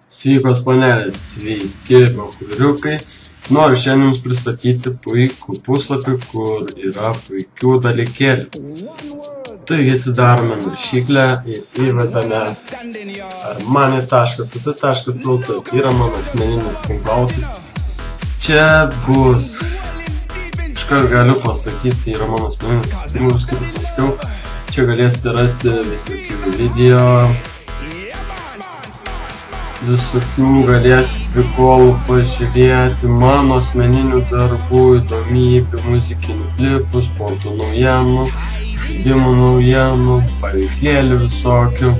Sveikos panelės, sveiki vakariokai. Noriu šiandien jums pristatyti puikų puslapį, kur yra puikių dalykėlių. Taigi atsidarome naršyklę ir įvedame armani.lt. Yra mano asmeninis tinklalapis. Čia bus, iškart galiu pasakyti, yra mano asmeninis tinklalapis, kaip pasakiau. Čia galėsite rasti visokių video, visokių galėsite prikolų pažiūrėti, mano asmeninių darbų, įdomybių, muzikinių klipų, sporto naujienų, žaidimų naujienų, paveikslėlių visokių.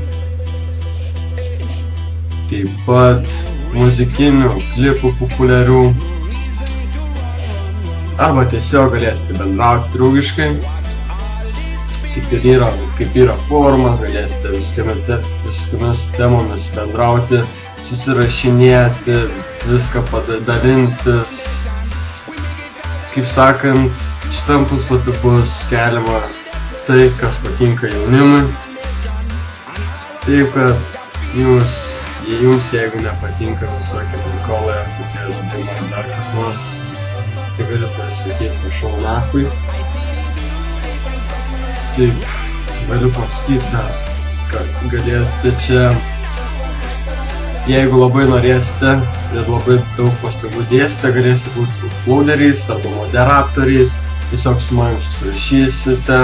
Taip pat muzikinių klipų populiarių. Arba tiesiog galėsite bendrauti draugiškai. Kaip yra forumas, galėsite viskomis temomis bendrauti, susirašinėti, viską padalintis. Kaip sakant, šitam puslapį bus keliama tai, kas patinka jaunimui. Taip, kad jums, jeigu nepatinka visokie prikolai ar kokie žaidimai ar dar kas nors, tai galiu pasakyti, prašau nachui. Taip, galiu pasakyti dar, kad galėsite čia, jeigu labai norėsite ir labai daug pastangų dėsite, galėsite būti uploaderiais arba moderatoriais, tiesiog su manim susirašysite,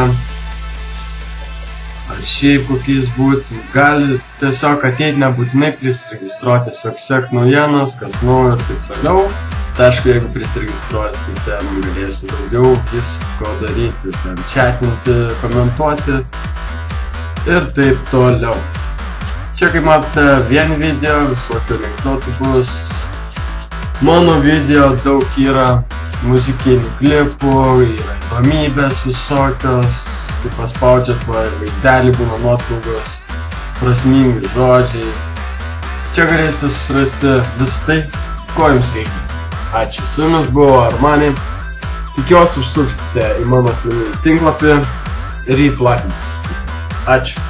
ar šiaip kokiais būti, gali tiesiog ateiti, nebūtinai prisiregistruoti, tiesiog sek naujienas, kas naujo ir taip toliau. Tai aišku, jeigu prisiregistruosite, galėsite daugiau visko daryti, chatinti, komentuoti ir taip toliau. Čia, kaip matote, vien video, visokių anekdotų bus. Mano video daug yra muzikinių klipų, yra įdomybės visokios, kaip paspaudžiat vaizdelį, būna nuotraukos, prasmingi žodžiai. Čia galėsite susirasti visą tai, ko jums reikia. Ačiū, su jumis buvo Armani. Tikiuosi užsuksite į mano asmeninį tinklapį ir jį platinsite. Ačiū.